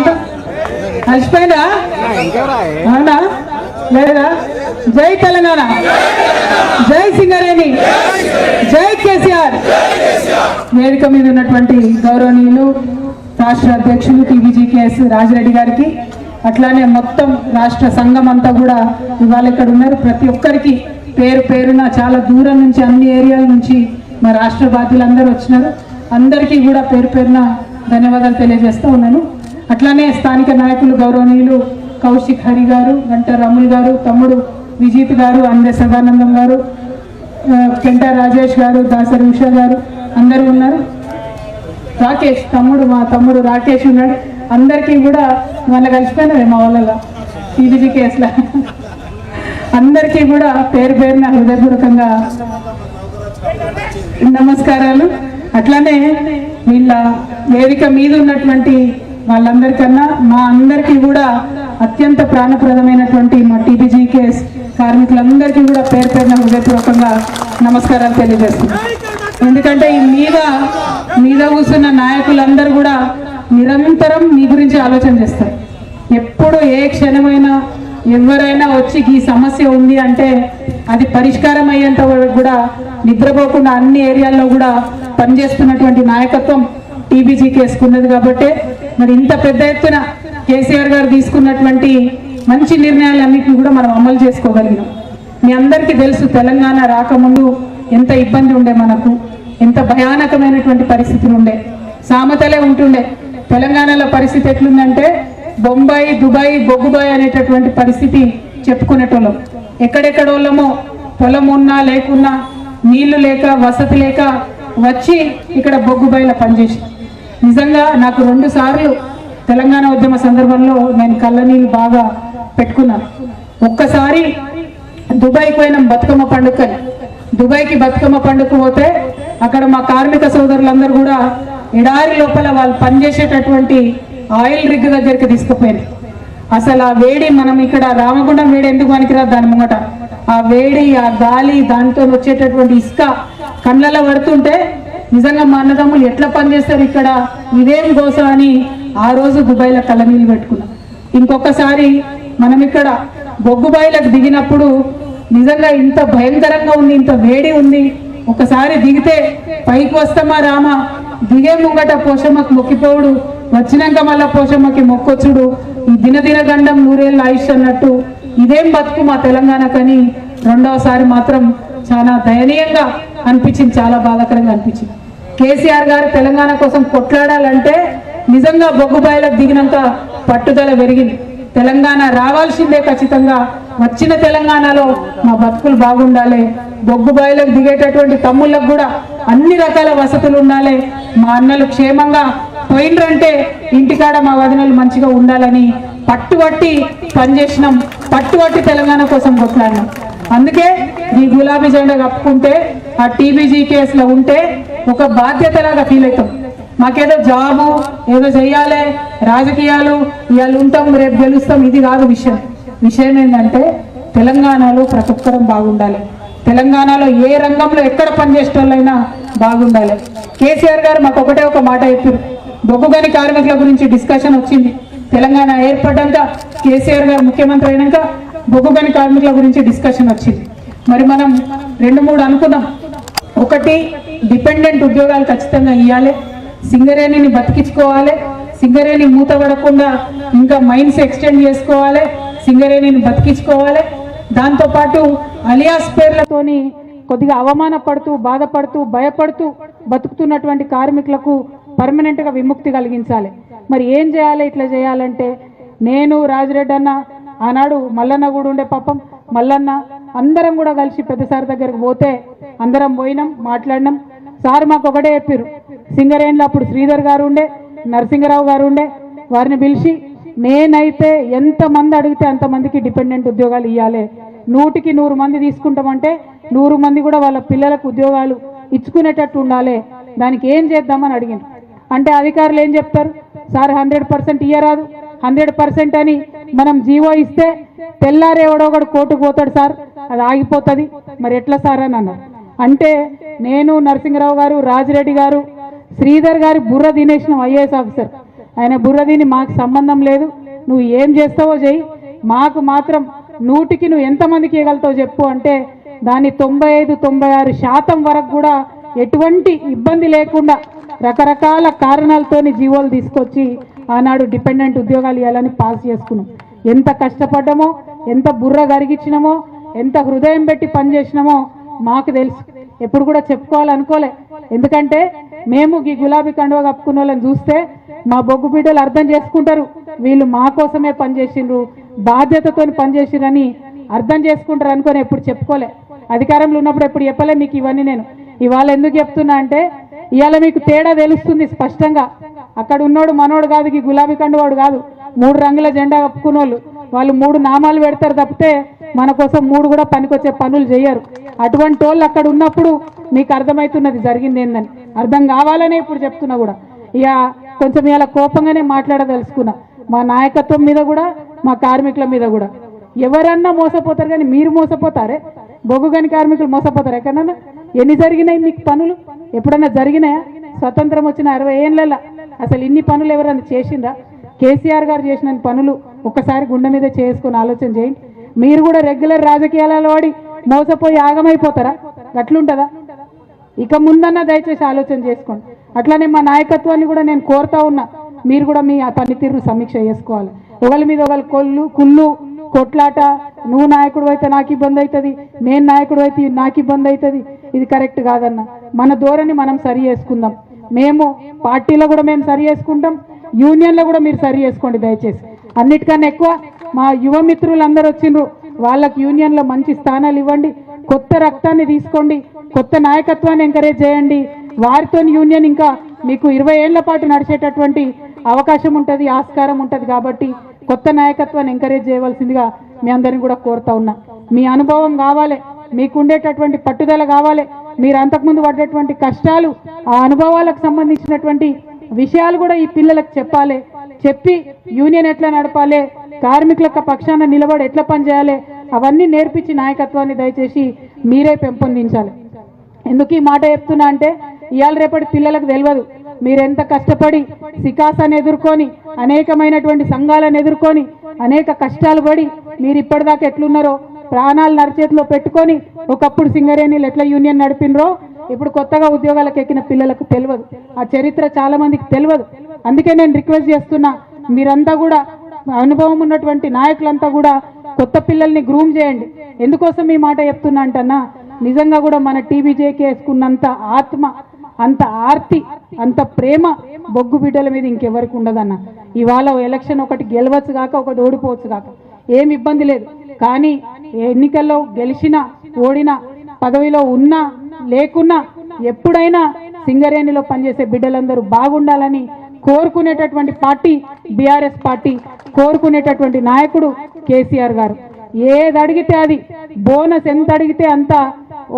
అంతా అలసిపోయిందా? అవునా లేదా? జై తెలంగాణ, జై సింగరేణి, జై కేసీఆర్. వేదిక మీద ఉన్నటువంటి గౌరవనీయులు రాష్ట్ర అధ్యక్షులు టీబీజీకేఎస్ రాజిరెడ్డి గారికి, అట్లానే మొత్తం రాష్ట్ర సంఘం అంతా కూడా ఇవాళ ఇక్కడ ఉన్నారు. ప్రతి ఒక్కరికి పేరు పేరున చాలా దూరం నుంచి అన్ని ఏరియాల నుంచి మా రాష్ట్ర బాధ్యులందరూ వచ్చినారు. అందరికీ కూడా పేరు పేరున ధన్యవాదాలు తెలియజేస్తూ ఉన్నాను. అట్లానే స్థానిక నాయకులు గౌరవనీయులు కౌశిక్ హరి గారు, గంట రముల్ గారు, తమ్ముడు విజీత్ గారు, అందే సదానందం గారు, పెంట రాజేష్ గారు, దాసరి ఉషా గారు అందరూ ఉన్నారు. రాకేష్ మా తమ్ముడు రాకేష్ ఉన్నాడు. అందరికీ కూడా వాళ్ళ కలిసిపోయినవి మా వాళ్ళలో టీబీజీ కేసులో అందరికీ కూడా పేరు పేరున హృదయపూర్వకంగా నమస్కారాలు. అట్లానే వీళ్ళ వేదిక మీద ఉన్నటువంటి వాళ్ళందరికన్నా మా అందరికీ కూడా అత్యంత ప్రాణప్రదమైనటువంటి మా టీబీజీకేఎస్ కార్మికులందరికీ కూడా పేరు పేరున హృదయపూర్వకంగా నమస్కారాలు తెలియజేస్తున్నాం. ఎందుకంటే ఈ మీద కూర్చున్న నాయకులందరూ కూడా నిరంతరం మీ గురించి ఆలోచన చేస్తారు. ఎప్పుడు ఏ క్షణమైనా ఎవరైనా వచ్చి ఈ సమస్య ఉంది అంటే అది పరిష్కారం అయ్యేంత వరకు కూడా నిద్రపోకుండా అన్ని ఏరియాల్లో కూడా పనిచేస్తున్నటువంటి నాయకత్వం టీబీజీకేఎస్కి ఉన్నది. కాబట్టి మరి ఇంత పెద్ద ఎత్తున కేసీఆర్ గారు తీసుకున్నటువంటి మంచి నిర్ణయాలన్నింటినీ కూడా మనం అమలు చేసుకోగలిగినాం. మీ అందరికీ తెలుసు, తెలంగాణ రాకముందు ఎంత ఇబ్బంది ఉండే, మనకు ఎంత భయానకమైనటువంటి పరిస్థితులు ఉండే, సామతలే ఉంటుండే. తెలంగాణలో పరిస్థితి ఎట్లుందంటే బొంబాయి, దుబాయ్, బొగ్గుబాయ్ అనేటటువంటి పరిస్థితి చెప్పుకునేటోళ్ళం. ఎక్కడెక్కడ వాళ్ళమో పొలం ఉన్నా లేకున్నా, నీళ్లు లేక, వసతి లేక వచ్చి ఇక్కడ బొగ్గుబాయిలో పనిచేసి, నిజంగా నాకు 2 సార్లు తెలంగాణ ఉద్యమ సందర్భంలో నేను కళ్ళ నీళ్ళు బాగా పెట్టుకున్నాను. ఒక్కసారి దుబాయ్కి పోయినాం బతుకమ్మ పండుగని. దుబాయ్కి బతుకమ్మ పండుగ పోతే అక్కడ మా కార్మిక సోదరులందరూ కూడా ఎడారి లోపల వాళ్ళు పనిచేసేటటువంటి ఆయిల్ రిగ్ దగ్గరికి తీసుకుపోయారు. అసలు ఆ వేడి, మనం ఇక్కడ రామగుండం వేడి ఎందుకు పనికిరాదు దాని ముంగట, ఆ వేడి, ఆ గాలి, దాంతో వచ్చేటటువంటి ఇసుక కళ్ళలో పడుతుంటే నిజంగా మా అన్నదమ్ములు ఎట్లా పనిచేస్తారు ఇక్కడ, ఇదేం గోస అని ఆ రోజు దుబాయ్లో కళ్ళ నీళ్ళు పెట్టుకున్నాం. ఇంకొకసారి మనం ఇక్కడ బొగ్గుబాయిలకు దిగినప్పుడు నిజంగా ఇంత భయంకరంగా ఉంది, ఇంత వేడి ఉంది. ఒకసారి దిగితే పైకి వస్తామా రామా, దిగే ముంగట పోషమ్మకి మొక్కిపోవుడు, వచ్చినాక మళ్ళా పోషమ్మకి మొక్కొచ్చుడు, ఈ దినదిన గండం 100 ఏళ్ళ ఆయుష్ అన్నట్టు ఇదేం బతుకు మా తెలంగాణకని రెండవసారి మాత్రం చాలా దయనీయంగా అనిపించింది, చాలా బాధాకరంగా అనిపించింది. కేసీఆర్ గారు తెలంగాణ కోసం కొట్లాడాలంటే నిజంగా బొగ్గుబాయిలకు దిగినాక పట్టుదల పెరిగింది. తెలంగాణ రావాల్సిందే ఖచ్చితంగా, వచ్చిన తెలంగాణలో మా బతుకులు బాగుండాలి, బొగ్గుబాయిలకు దిగేటటువంటి తమ్ముళ్ళకు కూడా అన్ని రకాల వసతులు ఉండాలి, మా అన్నలు క్షేమంగా పోయిండ్రంటే ఇంటికాడ మా వదినలు మంచిగా ఉండాలని పట్టుబట్టి పనిచేసినాం, పట్టుబట్టి తెలంగాణ కోసం కొట్లాడినాం. అందుకే ఈ గులాబీ జెండా కప్పుకుంటే ఆ టీబీజీకేఎస్లో ఉంటే ఒక బాధ్యతలాగా ఫీల్ అవుతాం. మాకేదో జాబు ఏదో చెయ్యాలి, రాజకీయాలు ఇవాళ ఉంటాం రేపు గెలుస్తాం, ఇది కాదు విషయం. విషయం ఏంటంటే తెలంగాణలో ప్రతి ఒక్కరం బాగుండాలి, తెలంగాణలో ఏ రంగంలో ఎక్కడ పనిచేసే వాళ్ళైనా బాగుండాలి. కేసీఆర్ గారు మాకు ఒకటే ఒక మాట చెప్పారు, బొగ్గుగని కార్మికుల గురించి డిస్కషన్ వచ్చింది. తెలంగాణ ఏర్పడ్డాక కేసీఆర్ గారు ముఖ్యమంత్రి అయినాక బొగ్గుగని కార్మికుల గురించి డిస్కషన్ వచ్చింది. మరి మనం 2-3 అనుకున్నాం. ఒకటి, డిపెండెంట్ ఉద్యోగాలు ఖచ్చితంగా ఇవ్వాలి, సింగరేణిని బతికించుకోవాలి, సింగరేణి మూత పడకుండా ఇంకా మైన్స్ ఎక్స్టెండ్ చేసుకోవాలి, సింగరేణిని బతికించుకోవాలి. దాంతోపాటు అలియాస్ పేర్లతోని కొద్దిగా అవమానపడుతూ, బాధపడుతూ, భయపడుతూ బతుకుతున్నటువంటి కార్మికులకు పర్మనెంట్గా విముక్తి కలిగించాలి. మరి ఏం చేయాలి? ఇట్లా చేయాలంటే నేను, రాజిరెడ్డి అన్న, ఆనాడు మల్లన్న కూడా ఉండే, పాపం మల్లన్న, అందరం కూడా కలిసి పెద్దసారి దగ్గరకు పోతే అందరం పోయినాం, మాట్లాడినాం. సార్ మాకు ఒకటే చెప్పారు, సింగరేణిలో అప్పుడు శ్రీధర్ గారు ఉండే, నరసింగరావు గారు ఉండే, వారిని పిలిచి నేనైతే ఎంతమంది అడిగితే అంతమందికి డిపెండెంట్ ఉద్యోగాలు ఇవ్వాలి, 100కి 100 మంది తీసుకుంటామంటే 100 మంది కూడా వాళ్ళ పిల్లలకు ఉద్యోగాలు ఇచ్చుకునేటట్టు ఉండాలి, దానికి ఏం చేద్దామని అడిగాను. అంటే అధికారులు ఏం చెప్తారు, సార్ 100% ఇయ్యరాదు, 100% అని మనం జీవో ఇస్తే తెల్లారే ఎవడో ఒకడు కోర్టుకు పోతాడు సార్, అది ఆగిపోతుంది, మరి ఎట్లా సార్ అని అన్నారు. అంటే నేను, నరసింగరావు గారు, రాజిరెడ్డి గారు, శ్రీధర్ గారి బుర్ర తినేసిన ఐఏఎస్ ఆఫీసర్, ఆయన బుర్రదీని మాకు సంబంధం లేదు, నువ్వు ఏం చేస్తావో చెయ్యి, మాకు మాత్రం 100కి నువ్వు ఎంతమందికి ఇవ్వగలుగుతావు చెప్పు అంటే దాని 95-96% వరకు కూడా ఎటువంటి ఇబ్బంది లేకుండా రకరకాల కారణాలతోని జీవోలు తీసుకొచ్చి ఆనాడు డిపెండెంట్ ఉద్యోగాలు ఇవ్వాలని పాస్ చేసుకున్నాం. ఎంత కష్టపడ్డామో, ఎంత బుర్ర గరిగించినామో, ఎంత హృదయం పెట్టి పనిచేసినామో మాకు తెలుసు. ఎప్పుడు కూడా చెప్పుకోవాలనుకోలే, ఎందుకంటే మేము ఈ గులాబీ కండువా కప్పుకున్న వాళ్ళని చూస్తే మా బొగ్గు బిడ్డలు అర్థం చేసుకుంటారు, వీళ్ళు మా కోసమే పనిచేసిండ్రు, బాధ్యతతో పనిచేసిరని అర్థం చేసుకుంటారు అనుకొని ఎప్పుడు చెప్పుకోలే. అధికారంలో ఉన్నప్పుడు ఎప్పుడు చెప్పలే మీకు ఇవన్నీ. నేను ఇవాళ ఎందుకు చెప్తున్నా అంటే ఇవాళ మీకు తేడా తెలుస్తుంది స్పష్టంగా. అక్కడ ఉన్నోడు మనోడు కాదు, ఈ గులాబీ కండువాడు కాదు, 3 రంగుల జెండా కప్పుకున్నోళ్ళు. వాళ్ళు 3 నామాలు పెడతారు తప్పితే మన కోసం 3 కూడా పనికొచ్చే పనులు చేయరు. అటువంటి వాళ్ళు అక్కడ ఉన్నప్పుడు మీకు అర్థమవుతున్నది జరిగింది ఏందని. అర్థం కావాలనే ఇప్పుడు చెప్తున్నా కూడా. ఇక కొంచెం ఇలా కోపంగానే మాట్లాడదలుచుకున్నా, మా నాయకత్వం మీద కూడా, మా కార్మికుల మీద కూడా. ఎవరన్నా మోసపోతారు కానీ మీరు మోసపోతారే? బొగ్గు గని కార్మికులు మోసపోతారు ఎక్కడన్నా? ఎన్ని జరిగినాయి మీకు పనులు? ఎప్పుడన్నా జరిగినాయా? స్వతంత్రం వచ్చిన 60 ఏళ్ళ అసలు ఇన్ని పనులు ఎవరన్నా చేసిండ్రా? కేసీఆర్ గారు చేసిన పనులు ఒక్కసారి గుండె మీద చేసుకొని ఆలోచన చేయండి. మీరు కూడా రెగ్యులర్ రాజకీయాలలో వాడి మోసపోయి ఆగమైపోతారా? అట్లుంటుందా? ఇక ముందన్నా దయచేసి ఆలోచన చేసుకోండి. అట్లానే మా నాయకత్వాన్ని కూడా నేను కోరుతా ఉన్నా, మీరు కూడా మీ పనితీరును సమీక్ష చేసుకోవాలి. ఒకరి మీద ఒకరు కుళ్ళు కొట్లాట, నువ్వు నాయకుడు అయితే నాకు ఇబ్బంది అవుతుంది, నేను నాయకుడు అయితే నాకు ఇబ్బంది అవుతుంది, ఇది కరెక్ట్ కాదన్న. మన ధోరణి మనం సరి చేసుకుందాం. మేము పార్టీలో కూడా మేము సరి చేసుకుంటాం, యూనియన్లో కూడా మీరు సరి చేసుకోండి దయచేసి. అన్నిటికన్నా ఎక్కువ మా యువ మిత్రులందరూ వచ్చిండ్రు, వాళ్ళకి యూనియన్లో మంచి స్థానాలు ఇవ్వండి, కొత్త రక్తాన్ని తీసుకోండి, కొత్త నాయకత్వాన్ని ఎంకరేజ్ చేయండి. వారితో యూనియన్ ఇంకా మీకు 20 ఏళ్ల పాటు నడిచేటటువంటి అవకాశం ఉంటుంది, ఆస్కారం ఉంటుంది. కాబట్టి కొత్త నాయకత్వాన్ని ఎంకరేజ్ చేయవలసిందిగా మీ అందరిని కూడా కోరుతా ఉన్నా. మీ అనుభవం కావాలి, మీకుండేటటువంటి పట్టుదల కావాలి, మీరు అంతకుముందు పడ్డటువంటి కష్టాలు, ఆ అనుభవాలకు సంబంధించినటువంటి విషయాలు కూడా ఈ పిల్లలకు చెప్పాలి. చెప్పి యూనియన్ ఎట్లా నడపాలి, కార్మికుల పక్షాన నిలబడి ఎట్లా పనిచేయాలి, అవన్నీ నేర్పించి నాయకత్వాన్ని దయచేసి మీరే పెంపొందించాలి. ఎందుకు ఈ మాట చెప్తున్నా అంటే ఇవాళ రేపటి పిల్లలకు తెలియదు మీరెంత కష్టపడి సికాసాన్ని ఎదుర్కొని, అనేకమైనటువంటి సంఘాలను ఎదుర్కొని, అనేక కష్టాలు పడి మీరు ఇప్పటిదాకా ఎట్లున్నారో, ప్రాణాలు నరిచేతిలో పెట్టుకొని ఒకప్పుడు సింగరేణిలు ఎట్లా యూనియన్ నడిపినరో ఇప్పుడు కొత్తగా ఉద్యోగాలకు ఎక్కిన పిల్లలకు తెలియదు. ఆ చరిత్ర చాలా మందికి తెలియదు. అందుకే నేను రిక్వెస్ట్ చేస్తున్నా, మీరంతా కూడా అనుభవం ఉన్నటువంటి నాయకులంతా కూడా కొత్త పిల్లల్ని గ్రూమ్ చేయండి. ఎందుకోసం ఈ మాట చెప్తున్నా అంటన్నా, నిజంగా కూడా మన టీబీజేకి వేసుకున్నంత ఆత్మ, అంత ఆర్తి, అంత ప్రేమ బొగ్గు బిడ్డల మీద ఇంకెవరికి ఉండదన్న. ఇవాళ ఎలక్షన్ ఒకటి గెలవచ్చు కాక ఒకటి ఓడిపోవచ్చు కాక ఏమి ఇబ్బంది లేదు. కానీ ఎన్నికల్లో గెలిచినా ఓడినా, పదవిలో ఉన్నా లేకున్నా, ఎప్పుడైనా సింగరేణిలో పనిచేసే బిడ్డలందరూ బాగుండాలని కోరుకునేటటువంటి పార్టీ బీఆర్ఎస్ పార్టీ, కోరుకునేటటువంటి నాయకుడు కేసీఆర్ గారు. ఏది అడిగితే అది, బోనస్ ఎంత అడిగితే అంత,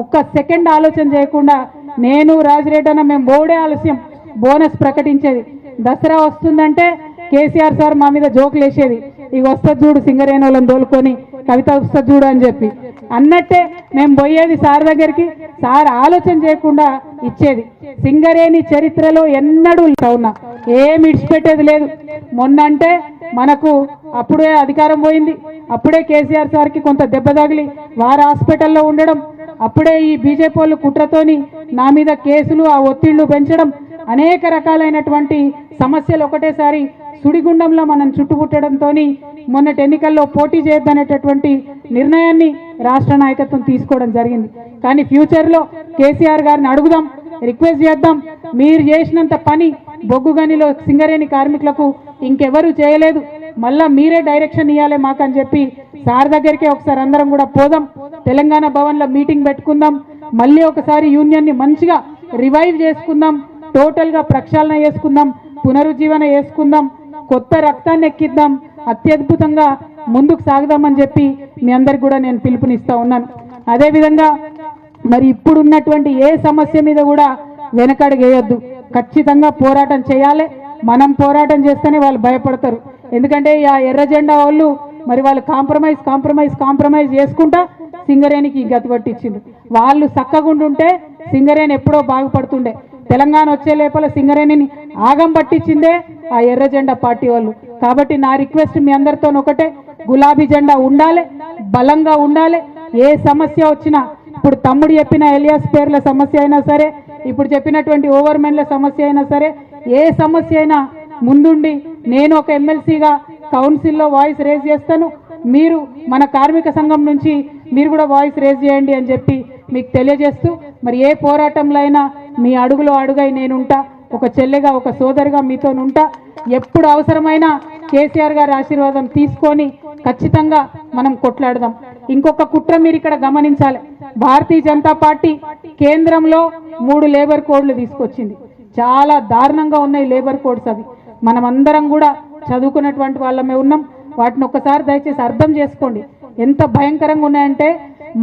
ఒక్క సెకండ్ ఆలోచన చేయకుండా నేను రాజిరెడ్డి అన్న మేము బోర్డే ఆలస్యం బోనస్ ప్రకటించేది. దసరా వస్తుందంటే కేసీఆర్ సార్ మా మీద జోకులు వేసేది, ఇక వస్తుంది చూడు సింగరేణి వాళ్ళని తోలుకొని, కవిత వస్తుంది చూడు అని చెప్పి అన్నట్టే మేము పోయేది సార్ దగ్గరికి. సార్ ఆలోచన చేయకుండా ఇచ్చేది. సింగరేణి చరిత్రలో ఎన్నడూ ఉన్నా ఏమి ఇడిచిపెట్టేది లేదు. మొన్న అంటే మనకు అప్పుడే అధికారం పోయింది, అప్పుడే కేసీఆర్ సార్కి కొంత దెబ్బ తగిలి వారు హాస్పిటల్లో ఉండడం, అప్పుడే ఈ బీజేపీ వాళ్ళు కుట్రతోని నా మీద కేసులు, ఆ ఒత్తిళ్లు పెంచడం, అనేక రకాలైనటువంటి సమస్యలు ఒకటేసారి సుడిగుండంలో మనం చుట్టుముట్టడంతో మొన్నటి ఎన్నికల్లో పోటీ చేయొద్దనేటటువంటి నిర్ణయాన్ని రాష్ట్ర నాయకత్వం తీసుకోవడం జరిగింది. కానీ ఫ్యూచర్లో కేసీఆర్ గారిని అడుగుదాం, రిక్వెస్ట్ చేద్దాం, మీరు చేసినంత పని బొగ్గు గనిలో సింగరేణి కార్మికులకు ఇంకెవరూ చేయలేదు, మళ్ళా మీరే డైరెక్షన్ ఇవ్వాలి మాకు అని చెప్పి సార్ దగ్గరికి ఒకసారి అందరం కూడా పోదాం. తెలంగాణ భవన్లో మీటింగ్ పెట్టుకుందాం, మళ్ళీ ఒకసారి యూనియన్ని మంచిగా రివైవ్ చేసుకుందాం, టోటల్గా ప్రక్షాళన చేసుకుందాం, పునరుజ్జీవన చేసుకుందాం, కొత్త రక్తాన్ని ఎక్కిద్దాం, అత్యద్భుతంగా ముందుకు సాగుదామని చెప్పి మీ అందరికి కూడా నేను పిలుపునిస్తా ఉన్నాను. అదేవిధంగా మరి ఇప్పుడున్నటువంటి ఏ సమస్య మీద కూడా వెనకడుగేయొద్దు, ఖచ్చితంగా పోరాటం చేయాలి. మనం పోరాటం చేస్తేనే వాళ్ళు భయపడతారు. ఎందుకంటే ఆ ఎర్ర జెండా వాళ్ళు మరి వాళ్ళు కాంప్రమైజ్ చేసుకుంటా సింగరేణికి గతి పట్టించింది. వాళ్ళు చక్కగుండుంటే సింగరేణి ఎప్పుడో బాగుపడుతుండే. తెలంగాణ వచ్చే లోపల సింగరేణిని ఆగం పట్టించిందే ఆ ఎర్ర జెండా పార్టీ వాళ్ళు. కాబట్టి నా రిక్వెస్ట్ మీ అందరితో ఒకటే, గులాబీ జెండా ఉండాలి, బలంగా ఉండాలి. ఏ సమస్య వచ్చినా, ఇప్పుడు తమ్ముడు చెప్పిన ఎలియాస్ పేర్ల సమస్య అయినా సరే, ఇప్పుడు చెప్పినటువంటి ఓవర్మెన్ల సమస్య అయినా సరే, ఏ సమస్య అయినా ముందుండి నేను ఒక ఎమ్మెల్సీగా కౌన్సిల్లో వాయిస్ రేజ్ చేస్తాను. మీరు మన కార్మిక సంఘం నుంచి మీరు కూడా వాయిస్ రేజ్ చేయండి అని చెప్పి మీకు తెలియజేస్తూ, మరి ఏ పోరాటంలో అయినా మీ అడుగులో అడుగై నేనుంటా, ఒక చెల్లెగా ఒక సోదరిగా మీతో ఉంటా. ఎప్పుడు అవసరమైనా కేసీఆర్ గారి ఆశీర్వాదం తీసుకొని ఖచ్చితంగా మనం కొట్లాడదాం. ఇంకొక కుట్ర మీరు ఇక్కడ గమనించాలి, భారతీయ జనతా పార్టీ కేంద్రంలో 3 లేబర్ కోడ్లు తీసుకొచ్చింది. చాలా దారుణంగా ఉన్నాయి లేబర్ కోడ్స్. అవి మనం అందరం కూడా చదువుకున్నటువంటి వాళ్ళమే ఉన్నాం. వాటిని ఒక్కసారి దయచేసి అర్థం చేసుకోండి, ఎంత భయంకరంగా ఉన్నాయంటే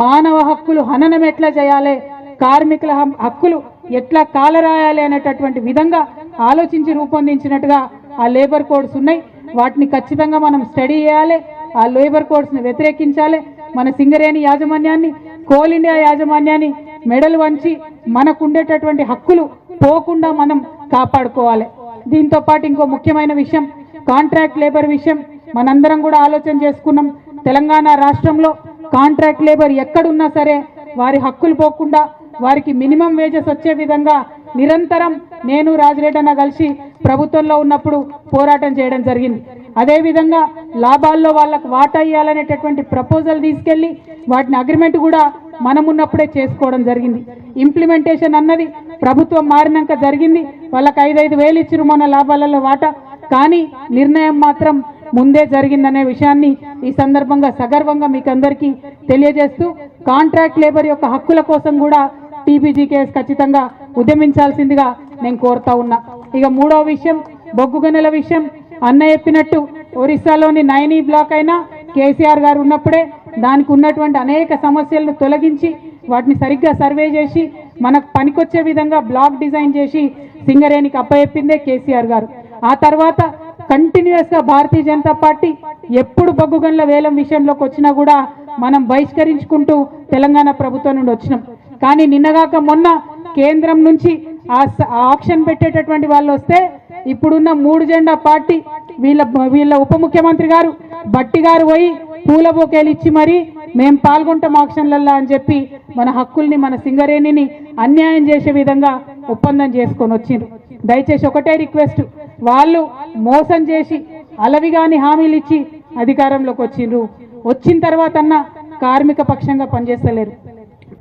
మానవ హక్కులు హననం ఎట్లా చేయాలి, కార్మికుల హక్కులు ఎట్లా కాలరాయాలి అనేటటువంటి విధంగా ఆలోచించి రూపొందించినట్టుగా ఆ లేబర్ కోడ్స్ ఉన్నాయి. వాటిని ఖచ్చితంగా మనం స్టడీ చేయాలి, ఆ లేబర్ కోడ్స్ని వ్యతిరేకించాలి. మన సింగరేణి యాజమాన్యాన్ని, కోల్ ఇండియా యాజమాన్యాన్ని మెడలు వంచి మనకు ఉండేటటువంటి హక్కులు పోకుండా మనం కాపాడుకోవాలి. దీంతో పాటు ఇంకో ముఖ్యమైన విషయం, కాంట్రాక్ట్ లేబర్ విషయం మనందరం కూడా ఆలోచన చేసుకున్నాం. తెలంగాణ రాష్ట్రంలో కాంట్రాక్ట్ లేబర్ ఎక్కడున్నా సరే వారి హక్కులు పోకుండా వారికి మినిమం వేజెస్ వచ్చే విధంగా నిరంతరం నేను రాజిరెడ్డి అన్న కలిసి ప్రభుత్వంలో ఉన్నప్పుడు పోరాటం చేయడం జరిగింది. అదేవిధంగా లాభాల్లో వాళ్ళకు వాటా ఇవ్వాలనేటటువంటి ప్రపోజల్ తీసుకెళ్లి వాటిని అగ్రిమెంట్ కూడా మనం ఉన్నప్పుడే చేసుకోవడం జరిగింది. ఇంప్లిమెంటేషన్ అన్నది ప్రభుత్వం మారినాక జరిగింది. వాళ్ళకి 5-5 వేలు ఇచ్చిరు మన లాభాలలో వాటా, కానీ నిర్ణయం మాత్రం ముందే జరిగిందనే విషయాన్ని ఈ సందర్భంగా సగర్వంగా మీకు అందరికీ తెలియజేస్తూ, కాంట్రాక్ట్ లేబర్ యొక్క హక్కుల కోసం కూడా టీబీజీకేఎస్ ఖచ్చితంగా ఉద్యమించాల్సిందిగా నేను కోరుతా ఉన్నా. ఇక 3వ విషయం, బొగ్గు గనుల విషయం. అన్న చెప్పినట్టు ఒరిస్సాలోని 9E బ్లాక్ అయినా కేసీఆర్ గారు ఉన్నప్పుడే దానికి ఉన్నటువంటి అనేక సమస్యలను తొలగించి వాటిని సరిగ్గా సర్వే చేసి మనకు పనికొచ్చే విధంగా బ్లాక్ డిజైన్ చేసి సింగరేణికి అప్పచెప్పిందే కేసీఆర్ గారు. ఆ తర్వాత కంటిన్యూస్ గా భారతీయ జనతా పార్టీ ఎప్పుడు బొగ్గు గనుల వేలం విషయంలోకి వచ్చినా కూడా మనం బహిష్కరించుకుంటూ తెలంగాణ ప్రభుత్వం నుండి వచ్చినాం. కానీ నిన్నగాక మొన్న కేంద్రం నుంచి ఆప్షన్ పెట్టేటటువంటి వాళ్ళు వస్తే ఇప్పుడున్న 3 జెండా పార్టీ వీళ్ళ ఉప ముఖ్యమంత్రి గారు బట్టి గారు పోయి పూల బొకేలు ఇచ్చి మరి మేము పాల్గొంటాం ఆప్షన్లల్లో అని చెప్పి మన హక్కుల్ని, మన సింగరేణిని అన్యాయం చేసే విధంగా ఒప్పందం చేసుకొని వచ్చిండ్రు. దయచేసి ఒకటే రిక్వెస్ట్, వాళ్ళు మోసం చేసి అలవిగాని హామీలు ఇచ్చి అధికారంలోకి వచ్చిండ్రు. వచ్చిన తర్వాత అన్న కార్మిక పక్షంగా పనిచేస్తలేరు,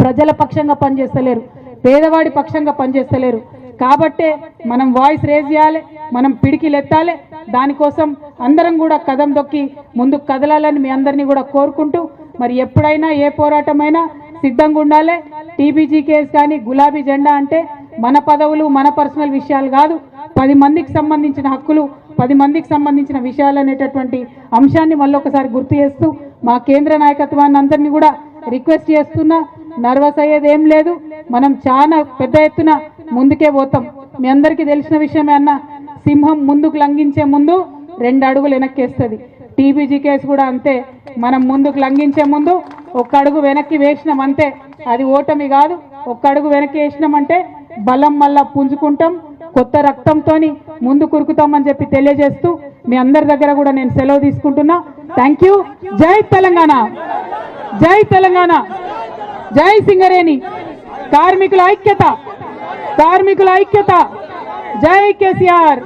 ప్రజల పక్షంగా పనిచేస్తలేరు, పేదవాడి పక్షంగా పనిచేస్తలేరు. కాబట్టే మనం వాయిస్ రేజ్ చేయాలి, మనం పిడికిలు ఎత్తాలి. దానికోసం అందరం కూడా కదం దొక్కి ముందుకు కదలాలని మీ అందరినీ కూడా కోరుకుంటూ, మరి ఎప్పుడైనా ఏ పోరాటమైనా సిద్ధంగా ఉండాలి. టీబీజీకేఎస్ కానీ గులాబీ జెండా అంటే మన పదవులు, మన పర్సనల్ విషయాలు కాదు, 10 మందికి సంబంధించిన హక్కులు, 10 మందికి సంబంధించిన విషయాలు అనేటటువంటి అంశాన్ని మళ్ళొకసారి గుర్తు చేస్తూ మా కేంద్ర నాయకత్వాన్ని అందరినీ కూడా రిక్వెస్ట్ చేస్తున్నా, నర్వస్ అయ్యేది ఏం లేదు. మనం చాలా పెద్ద ఎత్తున ముందుకే పోతాం. మీ అందరికీ తెలిసిన విషయమే అన్న, సింహం ముందుకు లంఘించే ముందు 2 అడుగులు వెనక్కేస్తుంది. టీబీజీకేఎస్ కూడా అంతే, మనం ముందుకు లంఘించే ముందు 1 అడుగు వెనక్కి వేసినాం అంతే. అది ఓటమి కాదు. 1 అడుగు వెనక్కి వేసినామంటే బలం మళ్ళా పుంజుకుంటాం, కొత్త రక్తంతోని ముందు కురుకుతామని చెప్పి తెలియజేస్తూ మీ అందరి దగ్గర కూడా నేను సెలవు తీసుకుంటున్నా. Thank you. జై తెలంగాణ, జై తెలంగాణ, జై సింగరేణి. కార్మికుల ఐక్యత, కార్మికుల ఐక్యత. జై కేసీఆర్.